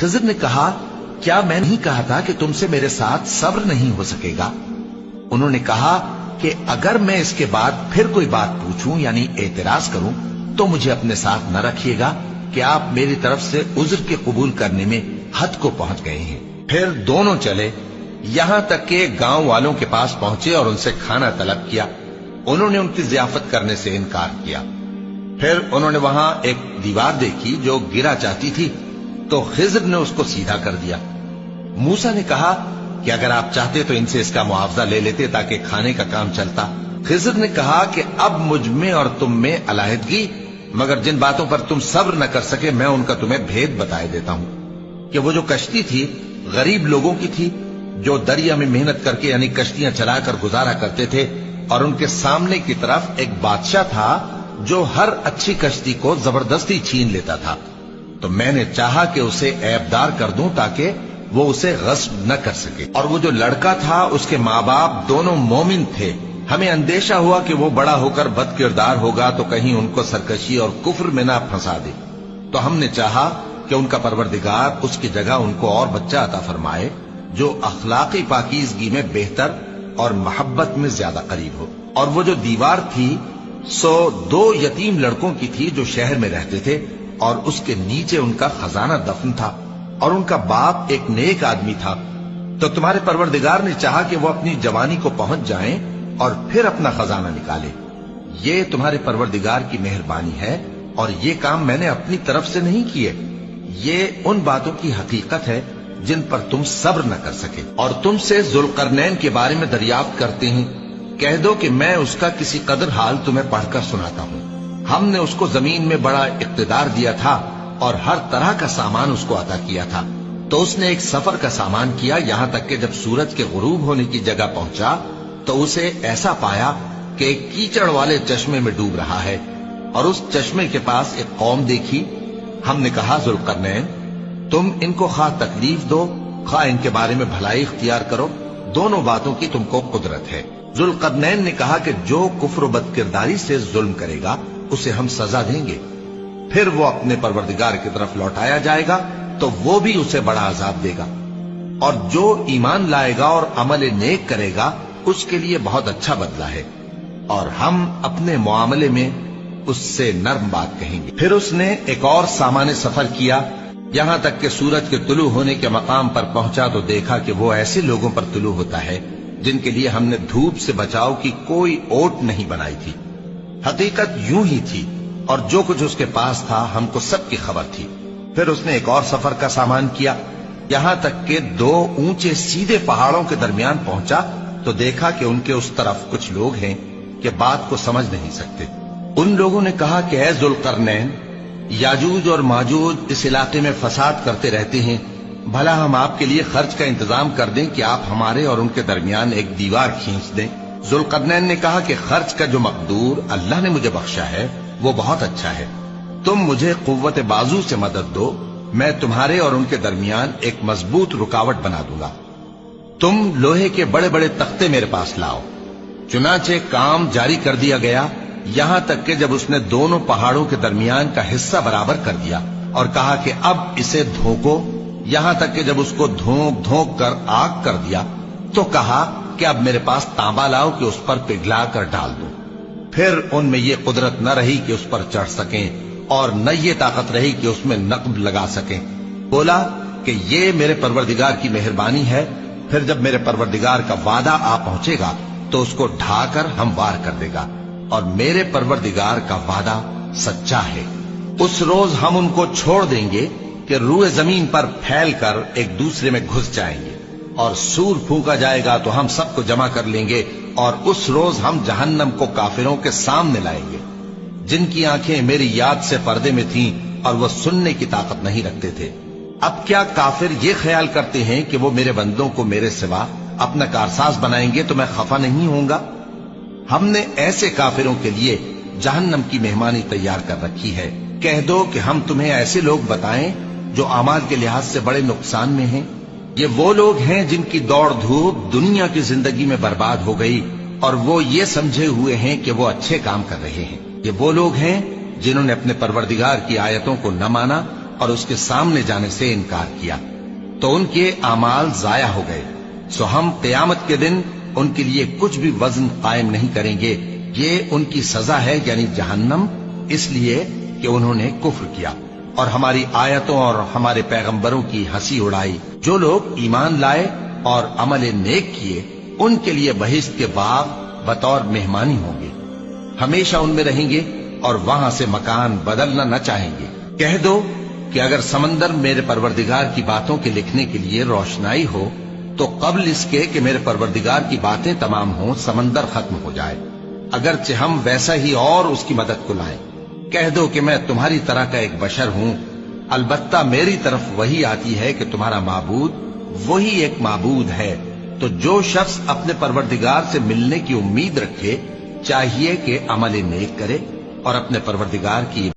खिज़र ने कहा, क्या मैं नहीं कहा था कि तुमसे मेरे साथ सब्र नहीं हो सकेगा? उन्होंने कहा कि अगर मैं इसके बाद फिर कोई बात पूछूं यानी एतराज करूं तो मुझे अपने साथ न रखिएगा कि आप मेरी तरफ से उज्र के कबूल करने में हद को पहुंच गए हैं। फिर दोनों चले, यहां तक कि गांव वालों के पास पहुंचे और उनसे खाना तलब किया। उन्होंने उनकी जियाफत करने से इनकार किया। फिर उन्होंने वहां एक दीवार देखी जो गिरा चाहती थी, तो खिज़र ने उसको सीधा कर दिया। मूसा ने कहा कि अगर आप चाहते तो इनसे इसका मुआवजा ले लेते ताकि खाने का काम चलता। खिज़र ने कहा कि अब मुझ में और तुम में अलहदगी, मगर जिन बातों पर तुम सब्र न कर सके मैं उनका तुम्हें भेद बताए देता हूं कि वो जो कश्ती थी गरीब लोगों की थी जो दरिया में मेहनत करके यानी कश्तियां चलाकर गुजारा करते थे, और उनके सामने की तरफ एक बादशाह था जो हर अच्छी कश्ती को जबरदस्ती छीन लेता था। तो मैंने चाहा कि उसे ऐबदार कर दूं ताकि वो उसे गस्ब न कर सके। और वो जो लड़का था उसके माँ बाप दोनों मोमिन थे। हमें अंदेशा हुआ कि वो बड़ा होकर बदकिरदार होगा तो कहीं उनको सरकशी और कुफ्र में ना फंसा दे। तो हमने चाहा कि उनका परवरदिगार उसकी जगह उनको और बच्चा अता फरमाए जो अखलाकी पाकीज़गी में बेहतर और मोहब्बत में ज्यादा करीब हो। और वो जो दीवार थी सो 2 यतीम लड़कों की थी जो शहर में रहते थे, और उसके नीचे उनका खजाना दफन था, और उनका बाप एक नेक आदमी था। तो तुम्हारे परवरदिगार ने चाहा कि वो अपनी जवानी को पहुंच जाएं और फिर अपना खजाना निकाले। ये तुम्हारे परवरदिगार की मेहरबानी है, और ये काम मैंने अपनी तरफ से नहीं किए। ये उन बातों की हकीकत है जिन पर तुम सब्र न कर सके। और तुमसे जुल्करनैन के बारे में दरियाफ्त करते हैं, कह दो कि मैं उसका किसी कदर हाल तुम्हें पढ़कर सुनाता हूं। हमने उसको जमीन में बड़ा इक्तदार दिया था और हर तरह का सामान उसको अता किया था। तो उसने एक सफर का सामान किया, यहां तक कि जब सूरज के गुरूब होने की जगह पहुंचा तो उसे ऐसा पाया कि एक कीचड़ वाले चश्मे में डूब रहा है, और उस चश्मे के पास एक कौम देखी। हमने कहा, जुल्करनैन, तुम इनको खा तकलीफ दो खा इनके बारे में भलाई इख्तियार करो, दोनों बातों की तुमको कुदरत है। जुल्करनैन ने कहा कि जो कुफ्र बदकिरदारी से जुल्म करेगा उसे हम सजा देंगे, फिर वो अपने परवरदिगार की तरफ लौटाया जाएगा तो वो भी उसे बड़ा अजाब देगा, और जो ईमान लाएगा और अमल नेक करेगा उसके लिए बहुत अच्छा बदला है, और हम अपने मुआमले में उससे नर्म बात कहेंगे। फिर उसने एक और सामान्य सफर किया, यहां तक कि सूरज के तुलू होने के मकाम पर पहुंचा तो देखा कि वो ऐसे लोगों पर तुलू होता है जिनके लिए हमने धूप से बचाव की कोई ओट नहीं बनाई थी। हकीकत यूं ही थी, और जो कुछ उसके पास था हमको सबकी खबर थी। फिर उसने एक और सफर का सामान किया, यहां तक कि 2 ऊंचे सीधे पहाड़ों के दरमियान पहुंचा तो देखा कि उनके उस तरफ कुछ लोग हैं कि बात को समझ नहीं सकते। उन लोगों ने कहा कि ऐ जुल्करनैन, याजूज और माजूज इस इलाके में फसाद करते रहते हैं, भला हम आपके लिए खर्च का इंतजाम कर दें कि आप हमारे और उनके दरमियान एक दीवार खींच दें। जुल्करनैन ने कहा कि खर्च का जो मकदूर अल्लाह ने मुझे बख्शा है वो बहुत अच्छा है। तुम मुझे कुव्वत बाजू से मदद दो, मैं तुम्हारे और उनके दरमियान एक मजबूत रुकावट बना दूंगा। तुम लोहे के बड़े बड़े तख्ते मेरे पास लाओ। चुनाचे काम जारी कर दिया गया, यहां तक कि जब उसने दोनों पहाड़ों के दरमियान का हिस्सा बराबर कर दिया और कहा कि अब इसे धोको, यहां तक कि जब उसको धोंक धोंक कर आग कर दिया तो कहा कि अब मेरे पास तांबा लाओ कि उस पर पिघला कर डाल दो। फिर उनमें ये कुदरत न रही कि उस पर चढ़ सकें और न ये ताकत रही कि उसमें नक्ब लगा सकें। बोला कि ये मेरे परवरदिगार की मेहरबानी है। फिर जब मेरे परवरदिगार का वादा आ पहुंचेगा तो उसको ढाकर हमवार कर देगा, और मेरे परवरदिगार का वादा सच्चा है। उस रोज हम उनको छोड़ देंगे कि रूए जमीन पर फैलकर एक दूसरे में घुस जाएंगे, और सूर फूंका जाएगा तो हम सबको जमा कर लेंगे, और उस रोज हम जहन्नम को काफिरों के सामने लाएंगे जिनकी आंखें मेरी याद से पर्दे में थीं और वो सुनने की ताकत नहीं रखते थे। अब क्या काफिर ये ख्याल करते हैं कि वो मेरे बंदों को मेरे सिवा अपना कारसाज बनाएंगे तो मैं खफा नहीं होऊंगा? हमने ऐसे काफिरों के लिए जहन्नम की मेहमानी तैयार कर रखी है। कह दो कि हम तुम्हें ऐसे लोग बताएं जो अमाल के लिहाज से बड़े नुकसान में हैं। ये वो लोग हैं जिनकी दौड़ धूप दुनिया की जिंदगी में बर्बाद हो गई और वो ये समझे हुए हैं कि वो अच्छे काम कर रहे हैं। ये वो लोग हैं जिन्होंने अपने परवरदिगार की आयतों को न माना اور اس کے سامنے جانے سے انکار کیا تو ان کے اعمال ضائع ہو گئے. سو ہم قیامت کے دن ان کے لیے کچھ بھی وزن قائم نہیں کریں گے. یہ ان کی سزا ہے یعنی جہنم، اس لیے کہ انہوں نے کفر کیا اور ہماری آیتوں اور ہمارے پیغمبروں کی ہنسی اڑائی. جو لوگ ایمان لائے اور عمل نیک کیے ان کے لیے بہشت کے باغ بطور مہمانی ہوں گے، ہمیشہ ان میں رہیں گے اور وہاں سے مکان بدلنا نہ چاہیں گے. کہہ دو کہ اگر سمندر میرے پروردگار کی باتوں کے لکھنے کے لیے روشنائی ہو تو قبل اس کے کہ میرے پروردگار کی باتیں تمام ہوں سمندر ختم ہو جائے، اگرچہ ہم ویسا ہی اور اس کی مدد کو لائیں. کہہ دو کہ میں تمہاری طرح کا ایک بشر ہوں، البتہ میری طرف وہی آتی ہے کہ تمہارا معبود وہی ایک معبود ہے. تو جو شخص اپنے پروردگار سے ملنے کی امید رکھے چاہیے کہ عمل نیک کرے اور اپنے پروردگار کی